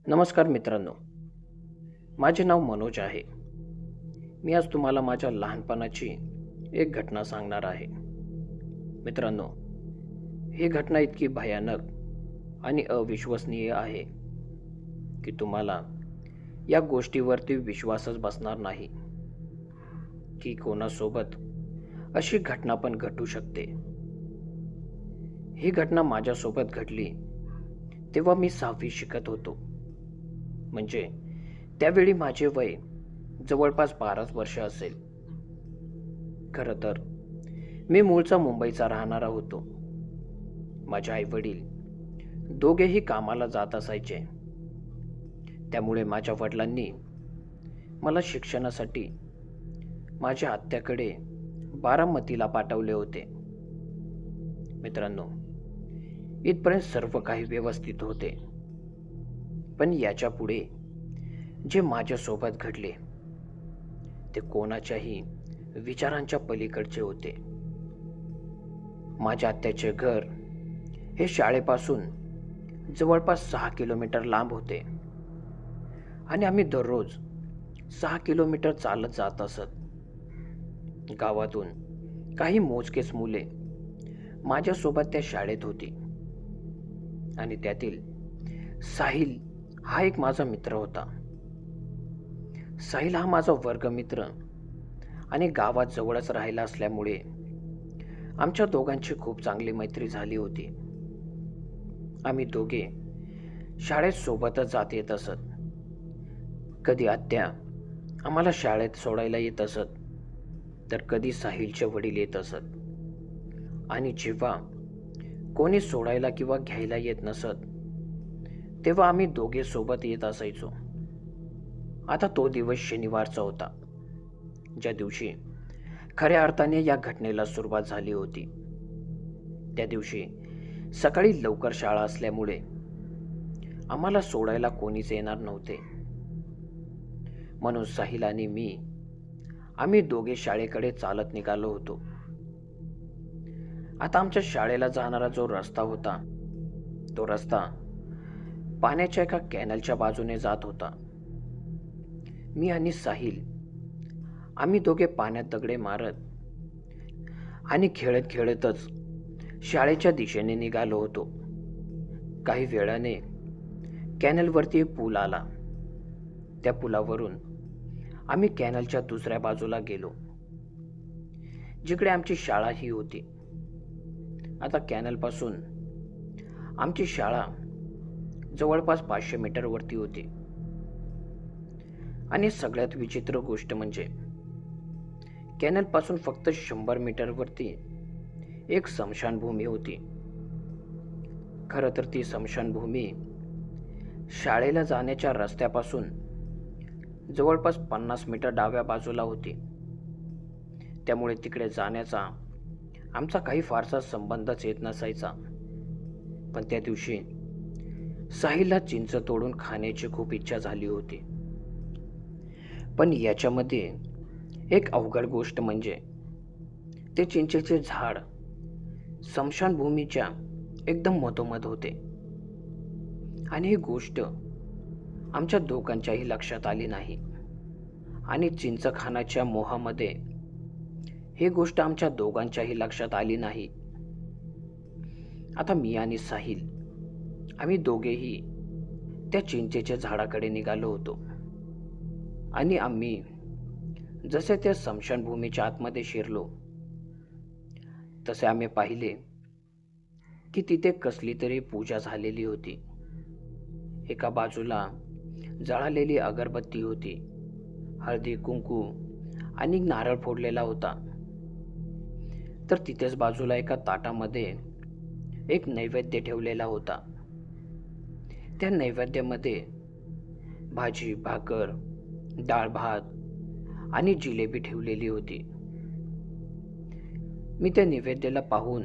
नमस्कार मित्रांनो, माझे नाव मनोज आहे. मी आज तुम्हाला माझ्या लहानपणाची एक घटना सांगणार आहे. मित्रांनो, ही घटना इतकी भयानक आणि अविश्वसनीय आहे की तुम्हाला या गोष्टीवरती विश्वासच बसणार नाही की कोणासोबत अशी घटना पण घटू शकते. ही घटना माझ्यासोबत घडली तेव्हा मी 6वी शिकत होतो. म्हणजे त्यावेळी माझे वय जवळपास 12 वर्ष असेल. खरं तर मी मूळचा मुंबईचा राहणारा होतो. माझे आई वडील दोघेही कामाला जात असायचे. त्यामुळे माझ्या वडिलांनी मला शिक्षणासाठी माझ्या आत्याकडे बारामतीला पाठवले होते. मित्रांनो, इथपर्यंत सर्व काही व्यवस्थित होते. पण याच्या पुढे जे माझ्यासोबत घडले ते कोणाच्याही विचारांच्या पलीकडचे होते. माझ्या आत्याचे घर हे शाळेपासून जवळपास 6 किलोमीटर लांब होते आणि आम्ही दररोज 6 किलोमीटर चालत जात असत. गावातून काही मोजकेच मुले माझ्यासोबत त्या शाळेत होती आणि त्यातील साहिल हा एक माझा मित्र होता. साहिल हा माझा वर्गमित्र आणि गावात जवळच राहिला असल्यामुळे आमच्या दोघांची खूप चांगली मैत्री झाली होती. आम्ही दोघे शाळेत सोबतच जात येत असत. कधी आत्या आम्हाला शाळेत सोडायला येत असत, तर कधी साहिलचे वडील येत असत. आणि जेव्हा कोणी सोडायला किंवा घ्यायला येत नसत, तेव्हा आम्ही दोघे सोबत येत असायचो. आता तो दिवस शनिवारचा होता, ज्या दिवशी खऱ्या अर्थाने या घटनेला सुरुवात झाली होती. त्या दिवशी सकाळी लवकर शाळा असल्यामुळे आम्हाला सोडायला कोणीच येणार नव्हते. म्हणून साहिल आणि आम्ही दोघे शाळेकडे चालत निघालो होतो. आता आमच्या शाळेला जाणारा जो रस्ता होता, तो रस्ता पाण्याच्या एका कॅनलच्या बाजूने जात होता. मी आणि साहिल आम्ही दोघे पाण्यात दगडे मारत आणि खेळत खेळतच शाळेच्या दिशेने निघालो होतो. काही वेळाने कॅनलवरती एक पूल आला. त्या पुलावरून आम्ही कॅनलच्या दुसऱ्या बाजूला गेलो, जिकडे आमची शाळा ही होती. आता कॅनलपासून आमची शाळा जवळपास 500 मीटरवरती होती. आणि सगळ्यात विचित्र गोष्ट म्हणजे कॅनलपासून फक्त 100 मीटरवरती एक स्मशानभूमी होती. खरं तर ती स्मशानभूमी शाळेला जाण्याच्या रस्त्यापासून जवळपास 50 मीटर डाव्या बाजूला होती. त्यामुळे तिकडे जाण्याचा आमचा काही फारसा संबंधच येत नसायचा. पण त्या दिवशी साहिलला चिंच तोडून खाण्याची खूप इच्छा झाली होती. पण याच्यामध्ये एक अवघड गोष्ट म्हणजे ते चिंचेचे झाड स्मशानभूमीच्या एकदम मधोमध होते. आणि ही गोष्ट आमच्या दोघांच्याही लक्षात आली नाही. आणि चिंच खाण्याच्या मोहामध्ये ही गोष्ट आमच्या दोघांच्याही लक्षात आली नाही. आता मी आणि साहिल आम्ही दोघेही त्या चिंचेच्या झाडाकडे निघालो होतो. आणि आम्ही जसे त्या स्मशानभूमीच्या आतमध्ये शिरलो, तसे आम्ही पाहिले की तिथे कसली तरी पूजा झालेली होती. एका बाजूला जळालेली अगरबत्ती होती, हळदी कुंकू आणि नारळ फोडलेला होता. तर तिथेच बाजूला एका ताटामध्ये एक नैवेद्य ठेवलेला होता. त्या नैवेद्यामध्ये भाजी, भाकर, डाळ भात आणि जिलेबी ठेवलेली होती. मी त्या नैवेद्याला पाहून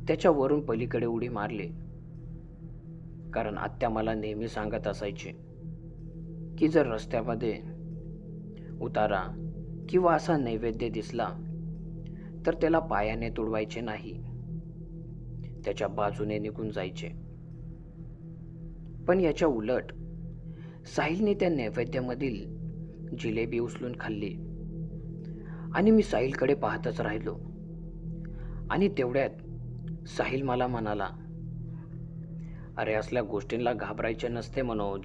त्याच्यावरून पलीकडे उडी मारली. कारण आत्या मला नेहमी सांगत असायची की जर रस्त्यामध्ये उतारा किंवा असा नैवेद्य दिसला तर त्याला पायाने तुडवायचे नाही, त्याच्या बाजूने निघून जायचे. पण याच्या उलट साहिलने त्या नैवेद्यामधील जिलेबी उचलून खाल्ली आणि मी साहिलकडे पाहतच राहिलो. आणि तेवढ्यात साहिल मला म्हणाला, "अरे, असल्या गोष्टींना घाबरायचे नसते मनोज."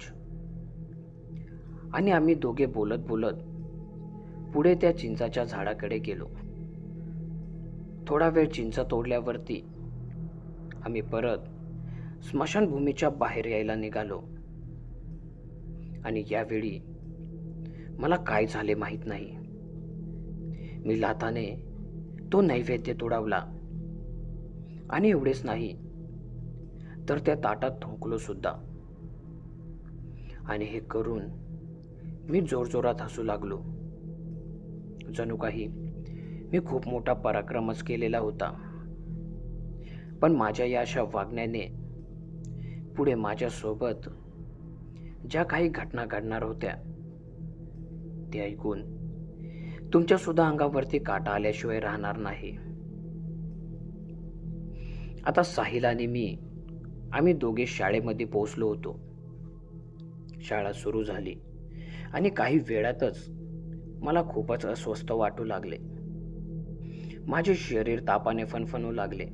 आणि आम्ही दोघे बोलत बोलत पुढे त्या चिंचाच्या झाडाकडे गेलो. थोडा वेळ चिंच तोडल्यावरती आम्ही परत स्मशानभूमीच्या बाहेर यायला निघालो. आणि यावेळी मला काय झाले माहीत नाही. मी लाथाने तो नैवेद्य तोडावला आणि एवढेच नाही तर त्या ताटात थुंकलो सुद्धा. आणि हे करून मी जोरजोरात हसू लागलो. जणू काही मी खूप मोठा पराक्रमच केलेला होता. पण माझ्या या अशा वागण्याने पुढे माझ्यासोबत ज्या काही घटना घडणार होत्या ते ऐकून तुमच्या सुद्धा अंगावरती काटा आल्याशिवाय राहणार नाही. आता साहिल आणि मी आम्ही दोघे शाळेमध्ये पोहोचलो होतो. शाळा सुरू झाली आणि काही वेळातच मला खूपच अस्वस्थ वाटू लागले. माझे शरीर तापाने फणफणू लागले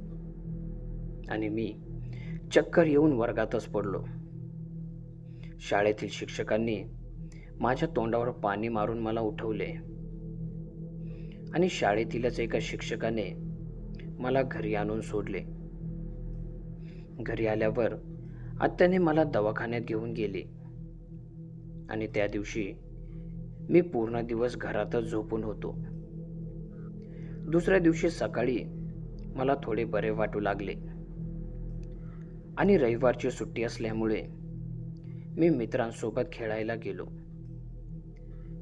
आणि मी चक्कर येऊन वर्गातच पडलो. शाळेतील शिक्षकांनी माझ्या तोंडावर पाणी मारून मला उठवले आणि शाळेतीलच एका शिक्षकाने मला घरी आणून सोडले. घरी आल्यावर आत्याने मला दवाखान्यात घेऊन गेली आणि त्या दिवशी मी पूर्ण दिवस घरातच झोपून होतो. दुसऱ्या दिवशी सकाळी मला थोडे बरे वाटू लागले आणि रविवारची सुट्टी असल्यामुळे मी मित्रांसोबत खेळायला गेलो.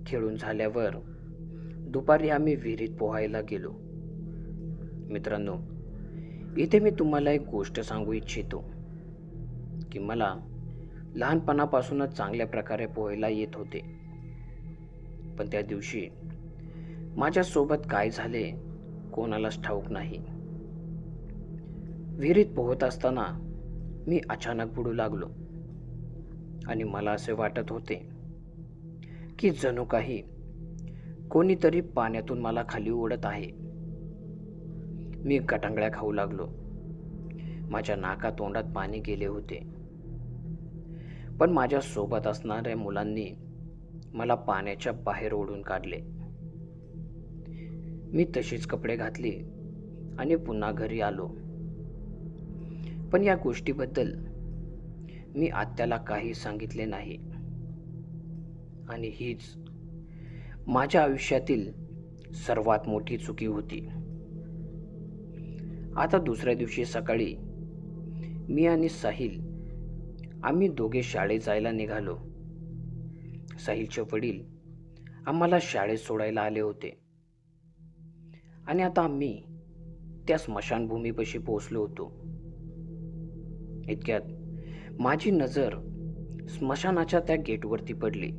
खेळून झाल्यावर दुपारी आम्ही विहिरीत पोहायला गेलो. मित्रांनो, इथे मी तुम्हाला एक गोष्ट सांगू इच्छितो की मला लहानपणापासूनच चांगल्या प्रकारे पोहायला येत होते. पण त्या दिवशी माझ्यासोबत काय झाले कोणालाच ठाऊक नाही. विहिरीत पोहत असताना मी अचानक बुडू लागलो आणि मला असे वाटत होते की जणू काही कोणीतरी पाण्यातून मला खाली ओढत आहे. मी गटांगळ्या खाऊ लागलो. माझ्या नाकातोंडात पाणी गेले होते. पण माझ्या सोबत असणाऱ्या मुलांनी मला पाण्याच्या बाहेर ओढून काढले. मी तशीच कपडे घातली आणि पुन्हा घरी आलो. पण या गोष्टीबद्दल मी आत्याला काही सांगितले नाही. आणि हीच माझ्या आयुष्यातील सर्वात मोठी चुकी होती. आता दुसऱ्या दिवशी सकाळी मी आणि साहिल आम्ही दोघे शाळेत जायला निघालो. साहिलचे वडील आम्हाला शाळेत सोडायला आले होते आणि आता आम्ही त्या स्मशानभूमीपाशी पोहोचलो होतो. इतक्यात माझी नजर स्मशानाच्या त्या गेटवरती पडली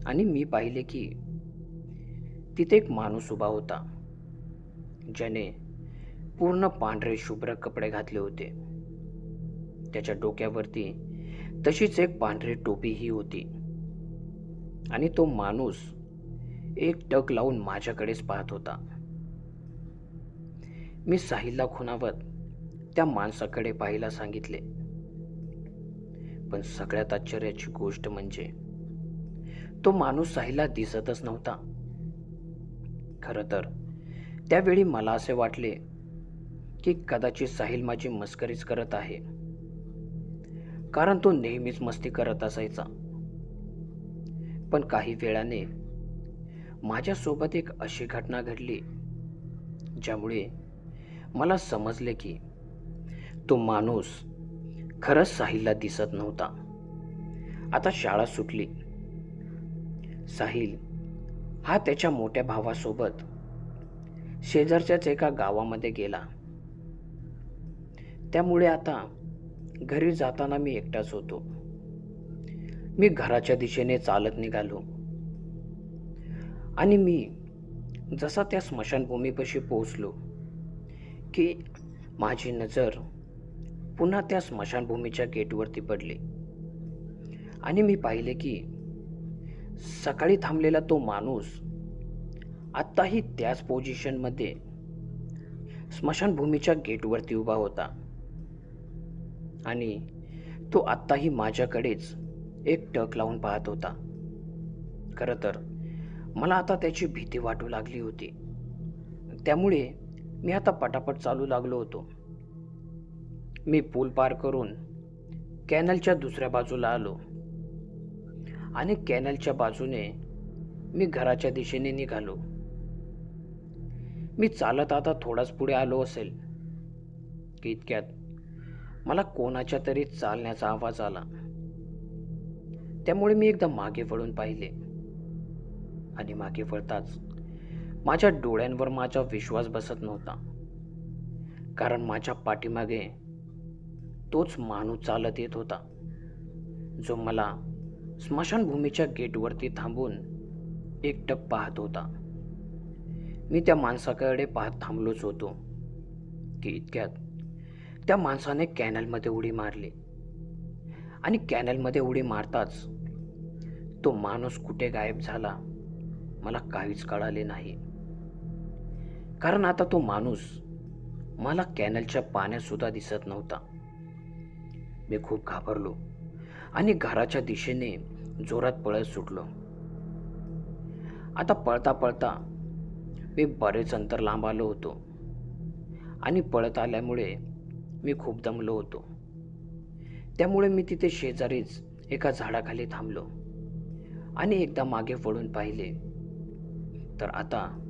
आणि मी पाहिले की तिथे एक माणूस उभा होता ज्याने पूर्ण पांढरे शुभ्र कपडे घातले होते. त्याच्या डोक्यावरती तशीच एक पांढरी टोपीही होती आणि तो माणूस एक टक लावून माझ्याकडेच पाहत होता. मी साहिलला खुणावत त्या माणसाकडे पाहायला सांगितले. पण सगळ्यात आश्चर्याची गोष्ट म्हणजे तो माणूस साहिलला दिसतच नव्हता. खरं तर त्यावेळी मला असे वाटले की कदाचित साहिल माझी मस्करीच करत आहे, कारण तो नेहमीच मस्ती करत असायचा. पण काही वेळाने माझ्यासोबत एक अशी घटना घडली ज्यामुळे मला समजले की तो माणूस खरंच साहिलला दिसत नव्हता. आता शाळा सुटली. साहिल हा त्याच्या मोठ्या भावासोबत शेजारच्याच एका गावामध्ये गेला. त्यामुळे आता घरी जाताना मी एकटाच होतो. मी घराच्या दिशेने चालत निघालो आणि मी जसा त्या स्मशानभूमीपाशी पोहोचलो की माझी नजर पुन्हा त्या स्मशानभूमीच्या गेटवरती पडली आणि मी पाहिले की सकाळी थांबलेला तो माणूस आत्ताही त्याच पोझिशनमध्ये स्मशानभूमीच्या गेटवरती उभा होता आणि तो आत्ताही माझ्याकडेच एक टक लावून पाहत होता. खरं तर मला आता त्याची भीती वाटू लागली होती. त्यामुळे मी आता पटापट चालू लागलो होतो. मी पूल पार करून कॅनलच्या दुसऱ्या बाजूला आलो आणि कॅनलच्या बाजूने मी घराच्या दिशेने निघालो. मी चालत आता थोडाच पुढे आलो असेल की इतक्यात मला कोणाच्या तरी चालण्याचा आवाज आला. त्यामुळे मी एकदा मागे वळून पाहिले आणि मागे वळताच माझ्या डोळ्यांवर माझा विश्वास बसत नव्हता. कारण माझ्या पाठीमागे तोच माणूस चालत येत होता जो मला स्मशानभूमीच्या गेटवरती थांबून एकटक पाहत होता. मी त्या माणसाकडे पाहत थांबलोच होतो की इतक्यात त्या माणसाने कॅनलमध्ये उडी मारली आणि कॅनलमध्ये उडी मारताच तो माणूस कुठे गायब झाला मला काहीच कळाले नाही. कारण आता तो माणूस मला कॅनलच्या पाण्यात सुद्धा दिसत नव्हता. मी खूप घाबरलो आणि घराच्या दिशेने जोरात पळत सुटलो. आता पळता पळता मी बरेच अंतर लांब आलो होतो आणि पळत आल्यामुळे मी खूप दमलो होतो. त्यामुळे मी तिथे शेजारीच एका झाडाखाली थांबलो आणि एकदा मागे वळून पाहिले तर आता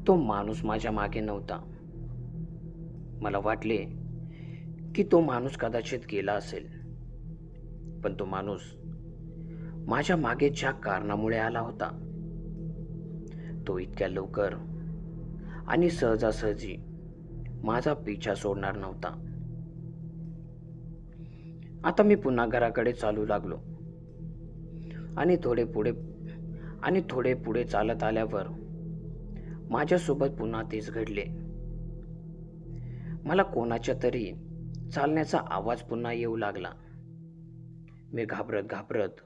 तो माणूस माझ्या मागे नव्हता. मला वाटले की तो माणूस कदाचित गेला असेल, पण तो माणूस माझ्या मागे ज्या कारणामुळे आला होता तो इतक्या लवकर आणि सहजासहजी माझा पिछा सोडणार नव्हता. आता मी पुन्हा घराकडे चालू लागलो आणि थोडे पुढे चालत आल्यावर माझ्यासोबत पुन्हा तेच घडले. मला कोणाच्या तरी चालण्याचा आवाज पुन्हा येऊ लागला. मी घाबरत घाबरत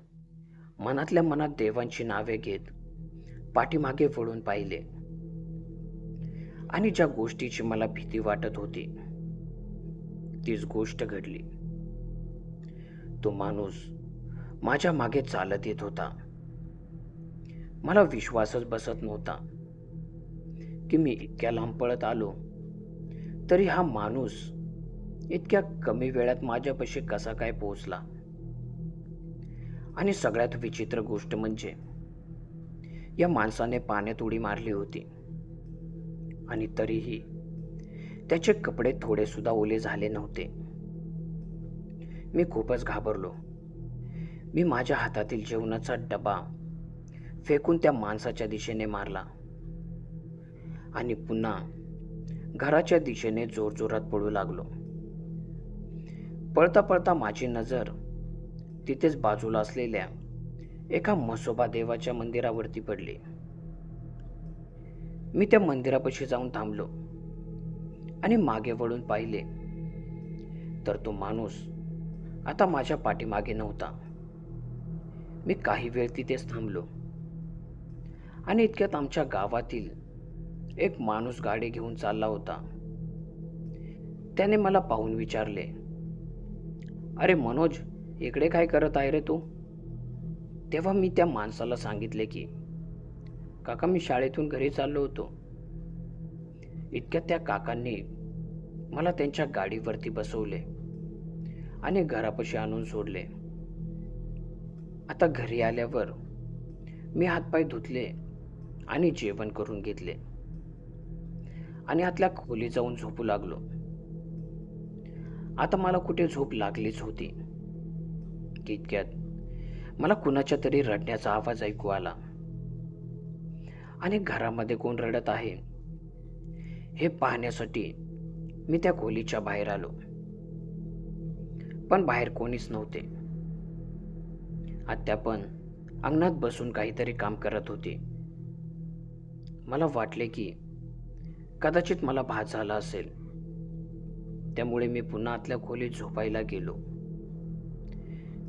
मनातल्या मनात देवांची नावे घेत पाठीमागे वळून पाहिले आणि ज्या गोष्टीची मला भीती वाटत होती तीच गोष्ट घडली. तो माणूस माझ्या मागे चालत येत होता. मला विश्वासच बसत नव्हता की मी इतक्या लांब पळत आलो तरी हा माणूस इतक्या कमी वेळात माझ्यापाशी कसा काय पोहोचला. आणि सगळ्यात विचित्र गोष्ट म्हणजे या माणसाने पाण्यात उडी मारली होती आणि तरीही त्याचे कपडे थोडे सुद्धा ओले झाले नव्हते. मी खूपच घाबरलो. मी माझ्या हातातील जेवणाचा डबा फेकून त्या माणसाच्या दिशेने मारला आणि पुन्हा घराच्या दिशेने जोरजोरात पळू लागलो. पळता पळता माझी नजर तिथेच बाजूला असलेल्या एका म्हसोबा देवाच्या मंदिरावरती पडली. मी त्या मंदिरापाशी जाऊन थांबलो आणि मागे वळून पाहिले तर तो माणूस आता माझ्या पाठीमागे नव्हता. मी काही वेळ तिथेच थांबलो आणि इतक्यात आमच्या गावातील एक माणूस गाडी घेऊन चालला होता. त्याने मला पाहून विचारले, "अरे मनोज, इकडे काय करत आहे रे तू?" तेव्हा मी त्या माणसाला सांगितले की काका, मी शाळेतून घरी चाललो होतो. इतक्यात त्या काकांनी मला त्यांच्या गाडीवरती बसवले आणि घरापाशी आणून सोडले. आता घरी आल्यावर मी हातपाय धुतले आणि जेवण करून घेतले आणि आतल्या खोली जाऊन झोपू लागलो. आता मला कुठे झोप लागलीच होती की इतक्यात मला कुणाच्या तरी रडण्याचा आवाज ऐकू आला आणि घरामध्ये कोण रडत आहे हे पाहण्यासाठी मी त्या खोलीच्या बाहेर आलो. पण बाहेर कोणीच नव्हते. आत्या पण अंगणात बसून काहीतरी काम करत होती. मला वाटले की कदाचित मला भास झाला असेल. त्यामुळे मी पुन्हा आतल्या खोलीत झोपायला गेलो.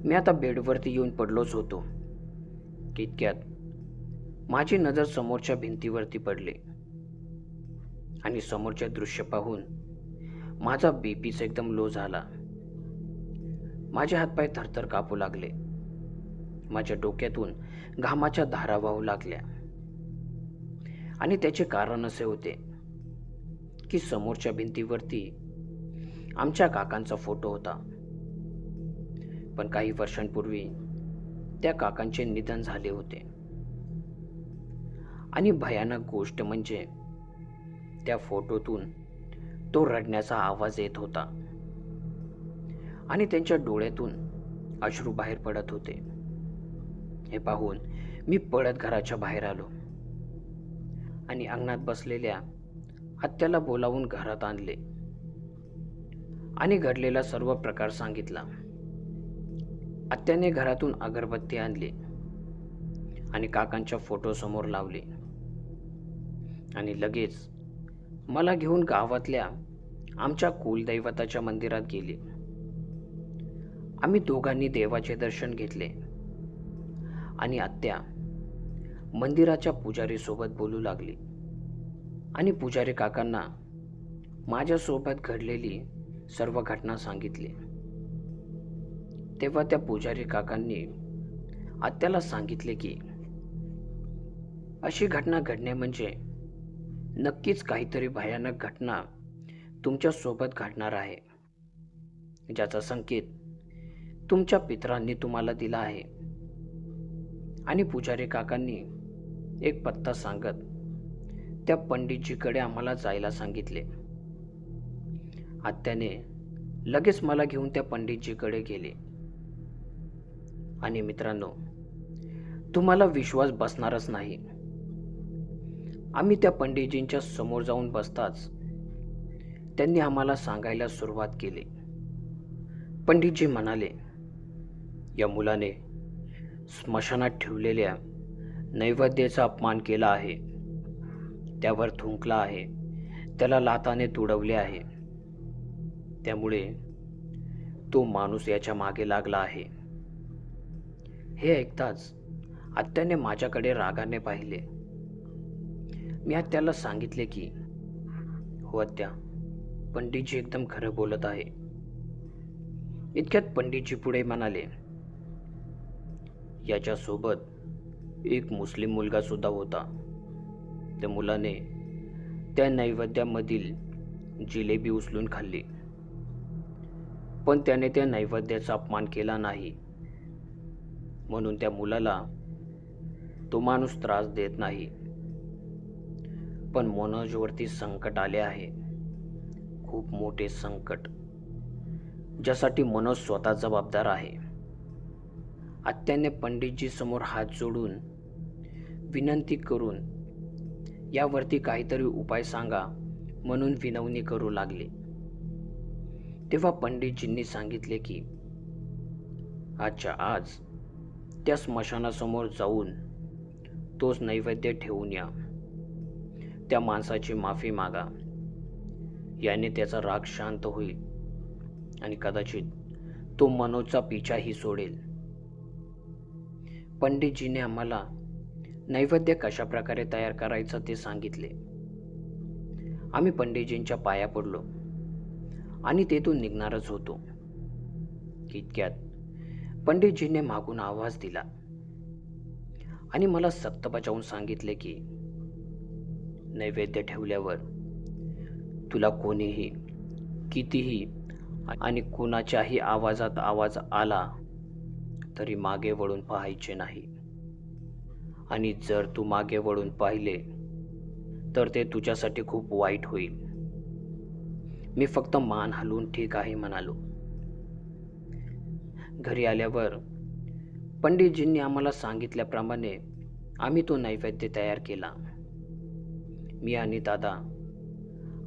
मी आता बेडवरती येऊन पडलोच होतो. इतक्यात माझी नजर समोरच्या भिंतीवरती पडली आणि समोरचे दृश्य पाहून माझा बीपीच एकदम लो झाला. माझे हातपाय थरथर कापू लागले. माझ्या डोक्यातून घामाच्या धारा वाहू लागल्या आणि त्याचे कारण असे होते की समोरच्या भिंतीवरती आमच्या काकांचा फोटो होता. पण काही वर्षांपूर्वी त्या काकांचे निधन झाले होते. आणि भयानक गोष्ट म्हणजे त्या फोटोतून तो रडण्याचा आवाज येत होता आणि त्यांच्या डोळ्यातून अश्रू बाहेर पडत होते. हे पाहून मी पळत घराच्या बाहेर आलो आणि अंगणात बसलेल्या आत्याला बोलावून घरात आणले आणि घडलेला सर्व प्रकार सांगितला. आत्याने घरातून अगरबत्ती आणली आणि काकांच्या फोटो समोर लावली आणि लगेच मला घेऊन गावातल्या आमच्या कुलदैवताच्या मंदिरात गेली. आम्ही दोघांनी देवाचे दर्शन घेतले आणि आत्या मंदिराच्या पुजारी सोबत बोलू लागली आणि पुजारी काकांना माझ्यासोबत घडलेली सर्व घटना सांगितली. तेव्हा त्या पुजारी काकांनी आत्याला सांगितले की अशी घटना घडणे म्हणजे नक्कीच काहीतरी भयानक घटना तुमच्या सोबत घडणार आहे, ज्याचा संकेत तुमच्या पितरांनी तुम्हाला दिला आहे. आणि पुजारी काकांनी एक पत्ता सांगत त्या पंडितजीकडे आम्हाला जायला सांगितले. आत्याने लगेच मला घेऊन त्या पंडितजीकडे गेले. आणि मित्रांनो, तुम्हाला विश्वास बसणारच नाही, आम्ही त्या पंडितजींच्या समोर जाऊन बसताच त्यांनी आम्हाला सांगायला सुरुवात केली. पंडितजी म्हणाले, या मुलाने स्मशानात ठेवलेल्या नैवेद्याचा अपमान केला आहे, त्यावर थुंकला आहे, त्याला लाथाने तुडवले आहे, त्यामुळे तो माणूस याच्या मागे लागला आहे. हे ऐकताच आत्याने माझ्याकडे रागाने पाहिले. मी आत्याला सांगितले की हो आत्या, पंडितजी एकदम खरं बोलत आहे. इतक्यात पंडितजी पुढे म्हणाले, याच्यासोबत एक मुस्लिम मुलगा सुद्धा होता. त्या मुलाने त्या नैवेद्यामधील जिलेबी उचलून खाल्ली, पण त्याने त्या नैवेद्याचा अपमान केला नाही, म्हणून त्या मुलाला तो माणूस त्रास देत नाही. पण मनोजवरती संकट आले आहे, खूप मोठे संकट, ज्यासाठी मनोज स्वतः जबाबदार आहे. आत्याने पंडितजी समोर हात जोडून विनंती करून यावरती काहीतरी उपाय सांगा म्हणून विनवणी करू लागले. तेव्हा पंडितजींनी सांगितले की आजच्या आज त्या स्मशानासमोर जाऊन तोच नैवेद्य ठेवून या, त्या माणसाची माफी मागा, याने त्याचा राग शांत होईल आणि कदाचित तो मनोजचा पिछाही सोडेल. पंडितजीने आम्हाला नैवेद्य कशा प्रकारे तयार करायचं ते सांगितले. आम्ही पंडितजींच्या पाया पडलो आणि तेथून निघणारच होतो. इतक्यात पंडितजीने मागून आवाज दिला आणि मला सक्त बजावून सांगितले की नैवेद्य ठेवल्यावर तुला कोणीही कितीही आणि कुणाच्याही आवाजात आवाज आला तरी मागे वळून पाहायचे नाही, आणि जर तू मागे वळून पाहिले तर ते तुझ्यासाठी खूप वाईट होईल. मी फक्त मान हलवून ठीक आहे म्हणालो. घरी आल्यावर पंडितजींनी आम्हाला सांगितल्याप्रमाणे आम्ही तो नैवेद्य तयार केला. मी आणि दादा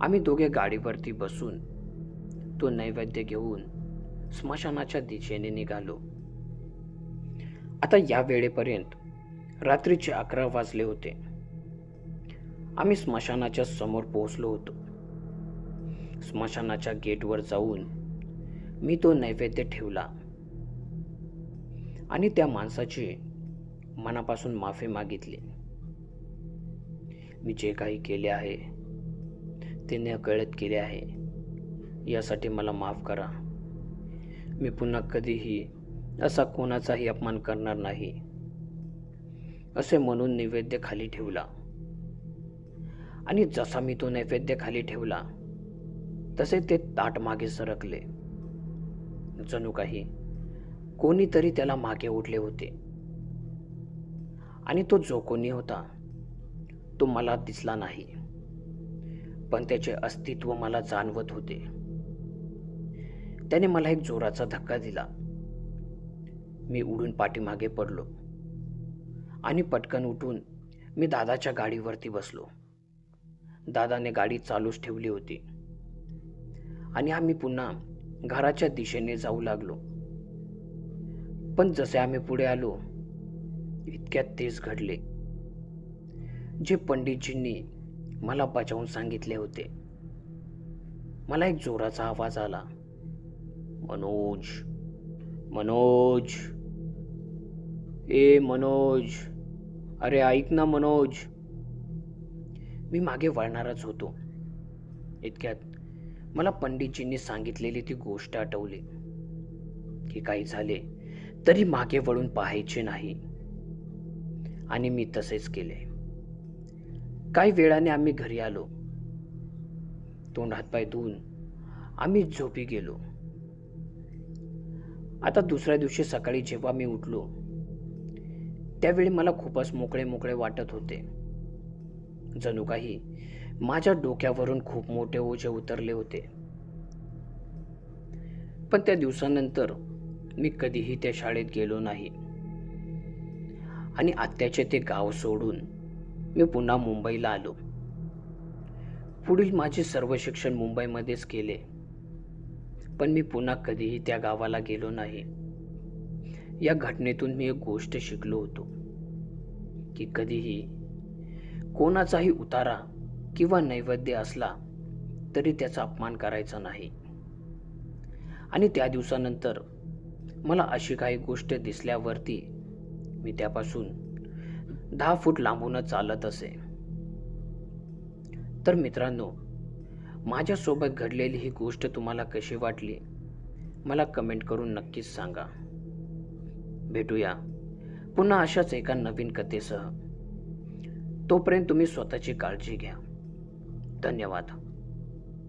आम्ही दोघे गाडीवरती बसून तो नैवेद्य घेऊन स्मशानाच्या दिशेने निघालो. आता या वेळेपर्यंत रात्रीचे 11 वाजले होते. आम्ही स्मशानाच्या समोर पोहोचलो होतो. स्मशानाच्या गेटवर जाऊन मी तो नैवेद्य ठेवला आणि त्या माणसाची मनापासून माफी मागितली. मी जे काही केले आहे ते नकळत केले आहे, यासाठी मला माफ करा. मी पुन्हा कधीही असा कोणाचाही अपमान करणार नाही, असे म्हणून नैवेद्य खाली ठेवला. आणि जसा मी तो नैवेद्य खाली ठेवला तसे ते ताट मागे सरकले. जणू काही कोणीतरी त्याला मागे ओढले होते. आणि तो जो कोणी होता तो मला दिसला नाही, पण त्याचे अस्तित्व मला जाणवत होते. त्याने मला एक जोराचा धक्का दिला. मी उडून पाठीमागे पडलो आणि पटकन उठून मी दादाच्या गाडीवरती बसलो. दादाने गाडी चालूच ठेवली होती आणि आम्ही पुन्हा घराच्या दिशेने जाऊ लागलो. पण जसे आम्ही पुढे आलो इतक्यात तेच घडले जे पंडितजींनी मला बचावून सांगितले होते. मला एक जोराचा आवाज आला, मनोज, मनोज, ए मनोज, अरे ऐक ना मनोज. मी मागे वळणारच होतो. इतक्यात मला पंडितजींनी सांगितलेली ती गोष्ट आठवली की काही झाले तरी मागे वळून पाहायचे नाही. आणि मी तसेच केले. काही वेळाने आम्ही घरी आलो. तोंड हातपाय धुवून आम्ही झोपी गेलो. आता दुसऱ्या दिवशी सकाळी जेव्हा मी उठलो त्यावेळी मला खूपच मोकळे मोकळे वाटत होते. जणू काही माझ्या डोक्यावरून खूप मोठे ओझे उतरले होते. पण त्या दिवसानंतर मी कधीही त्या शाळेत गेलो नाही आणि आत्याचे ते गाव सोडून मी पुन्हा मुंबईला आलो. पुढील माझे सर्व शिक्षण मुंबईमध्येच केले, पण मी पुन्हा कधीही त्या गावाला गेलो नाही. या घटनेतून मी एक गोष्ट शिकलो होतो की कधीही कोणाचाही उतारा किंवा नैवेद्य असला तरी त्याचा अपमान करायचा नाही. आणि त्या दिवसानंतर मला अशी काही गोष्ट दिसल्यावरती मी त्यापासून 10 फूट लांबूनच चालत असे. तर मित्रांनो, माझ्यासोबत घडलेली ही गोष्ट तुम्हाला कशी वाटली मला कमेंट करून नक्कीच सांगा. भेटूया पुन्हा अशाच एका नवीन कथेसह. तोपर्यंत तुम्ही स्वतःची काळजी घ्या. धन्यवाद.